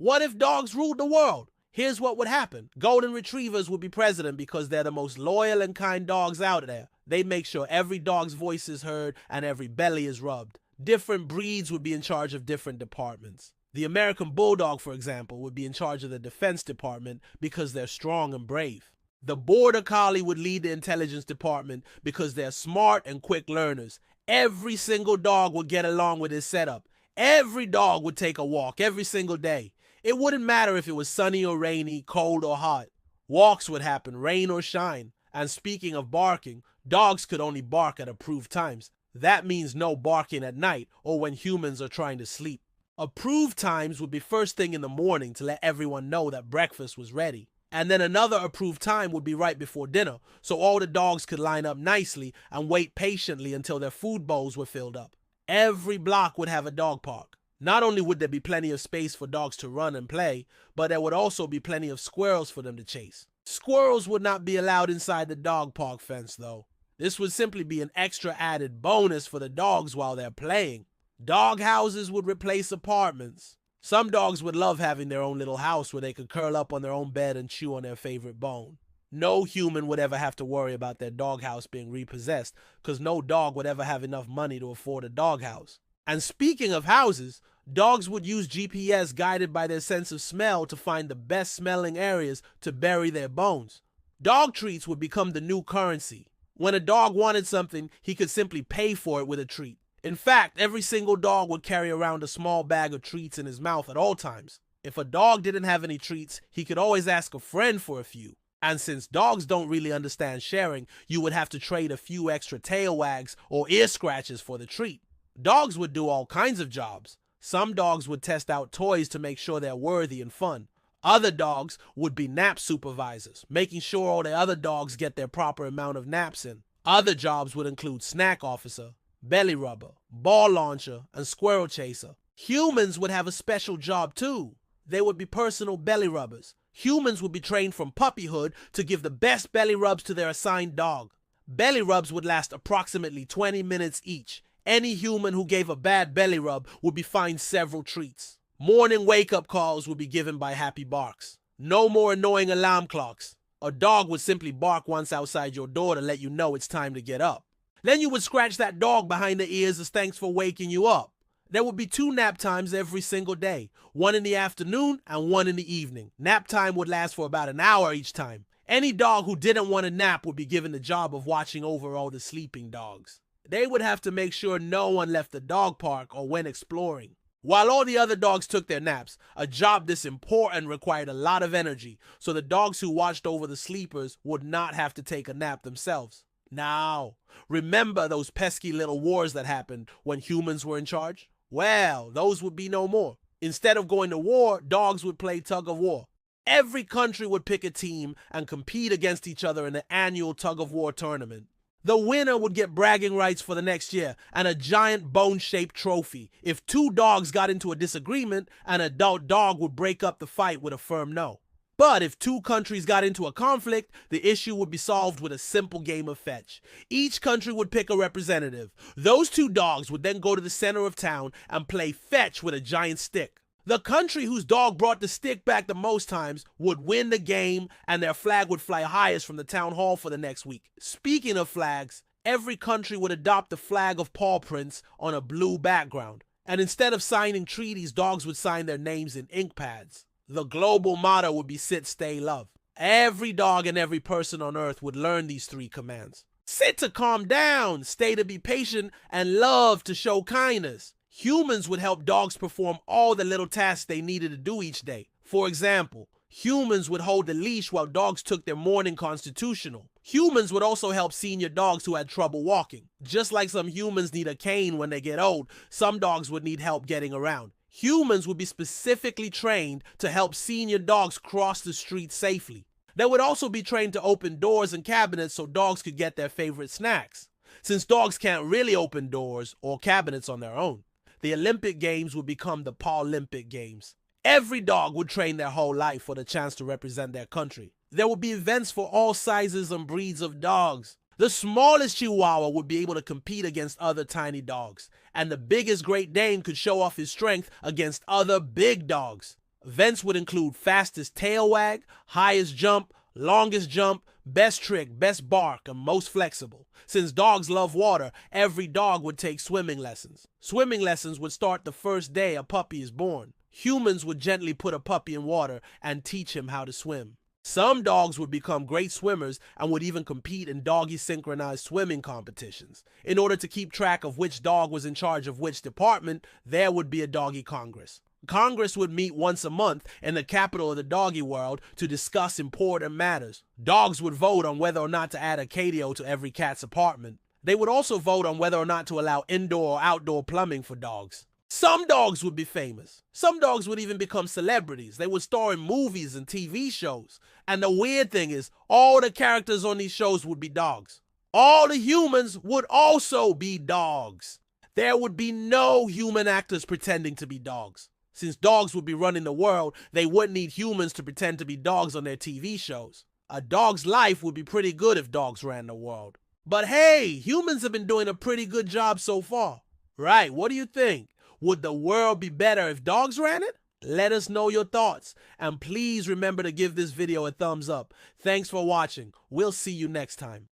What if dogs ruled the world? Here's what would happen. Golden Retrievers would be president because they're the most loyal and kind dogs out there. They make sure every dog's voice is heard and every belly is rubbed. Different breeds would be in charge of different departments. The American Bulldog, for example, would be in charge of the Defense Department because they're strong and brave. The Border Collie would lead the Intelligence Department because they're smart and quick learners. Every single dog would get along with his setup. Every dog would take a walk every single day. It wouldn't matter if it was sunny or rainy, cold or hot. Walks would happen, rain or shine. And speaking of barking, dogs could only bark at approved times. That means no barking at night or when humans are trying to sleep. Approved times would be first thing in the morning to let everyone know that breakfast was ready. And then another approved time would be right before dinner, so all the dogs could line up nicely and wait patiently until their food bowls were filled up. Every block would have a dog park. Not only would there be plenty of space for dogs to run and play, but there would also be plenty of squirrels for them to chase. Squirrels would not be allowed inside the dog park fence, though. This would simply be an extra added bonus for the dogs while they're playing. Dog houses would replace apartments. Some dogs would love having their own little house where they could curl up on their own bed and chew on their favorite bone. No human would ever have to worry about their doghouse being repossessed because no dog would ever have enough money to afford a doghouse. And speaking of houses, dogs would use GPS guided by their sense of smell to find the best smelling areas to bury their bones. Dog treats would become the new currency. When a dog wanted something, he could simply pay for it with a treat. In fact, every single dog would carry around a small bag of treats in his mouth at all times. If a dog didn't have any treats, he could always ask a friend for a few. And since dogs don't really understand sharing, you would have to trade a few extra tail wags or ear scratches for the treat. Dogs would do all kinds of jobs. Some dogs would test out toys to make sure they're worthy and fun. Other dogs would be nap supervisors, making sure all the other dogs get their proper amount of naps in. Other jobs would include snack officer, belly rubber, ball launcher, and squirrel chaser. Humans would have a special job too. They would be personal belly rubbers. Humans would be trained from puppyhood to give the best belly rubs to their assigned dog. Belly rubs would last approximately 20 minutes each. Any human who gave a bad belly rub would be fined several treats. Morning wake-up calls would be given by happy barks. No more annoying alarm clocks. A dog would simply bark once outside your door to let you know it's time to get up. Then you would scratch that dog behind the ears as thanks for waking you up. There would be 2 nap times every single day, one in the afternoon and one in the evening. Nap time would last for about an hour each time. Any dog who didn't want to nap would be given the job of watching over all the sleeping dogs. They would have to make sure no one left the dog park or went exploring. While all the other dogs took their naps, a job this important required a lot of energy, so the dogs who watched over the sleepers would not have to take a nap themselves. Now, remember those pesky little wars that happened when humans were in charge? Well, those would be no more. Instead of going to war, dogs would play tug of war. Every country would pick a team and compete against each other in the annual tug of war tournament. The winner would get bragging rights for the next year and a giant bone-shaped trophy. If 2 dogs got into a disagreement, an adult dog would break up the fight with a firm no. But if 2 countries got into a conflict, the issue would be solved with a simple game of fetch. Each country would pick a representative. Those 2 dogs would then go to the center of town and play fetch with a giant stick. The country whose dog brought the stick back the most times would win the game, and their flag would fly highest from the town hall for the next week. Speaking of flags, every country would adopt the flag of paw prints on a blue background. And instead of signing treaties, dogs would sign their names in ink pads. The global motto would be sit, stay, love. Every dog and every person on earth would learn these 3 commands. Sit to calm down, stay to be patient, and love to show kindness. Humans would help dogs perform all the little tasks they needed to do each day. For example, humans would hold the leash while dogs took their morning constitutional. Humans would also help senior dogs who had trouble walking. Just like some humans need a cane when they get old, some dogs would need help getting around. Humans would be specifically trained to help senior dogs cross the street safely. They would also be trained to open doors and cabinets so dogs could get their favorite snacks, since dogs can't really open doors or cabinets on their own. The Olympic Games would become the Paralympic Games. Every dog would train their whole life for the chance to represent their country. There would be events for all sizes and breeds of dogs. The smallest Chihuahua would be able to compete against other tiny dogs, and the biggest Great Dane could show off his strength against other big dogs. Events would include fastest tail wag, highest jump, longest jump, best trick, best bark, and most flexible. Since dogs love water, every dog would take swimming lessons. Swimming lessons would start the first day a puppy is born. Humans would gently put a puppy in water and teach him how to swim. Some dogs would become great swimmers and would even compete in doggy synchronized swimming competitions. In order to keep track of which dog was in charge of which department, there would be a doggy congress. Congress would meet once a month in the capital of the doggy world to discuss important matters. Dogs would vote on whether or not to add a catio to every cat's apartment. They would also vote on whether or not to allow indoor or outdoor plumbing for dogs. Some dogs would be famous. Some dogs would even become celebrities. They would star in movies and TV shows. And the weird thing is, all the characters on these shows would be dogs. All the humans would also be dogs. There would be no human actors pretending to be dogs. Since dogs would be running the world, they wouldn't need humans to pretend to be dogs on their TV shows. A dog's life would be pretty good if dogs ran the world. But hey, humans have been doing a pretty good job so far. Right, what do you think? Would the world be better if dogs ran it? Let us know your thoughts. And please remember to give this video a thumbs up. Thanks for watching. We'll see you next time.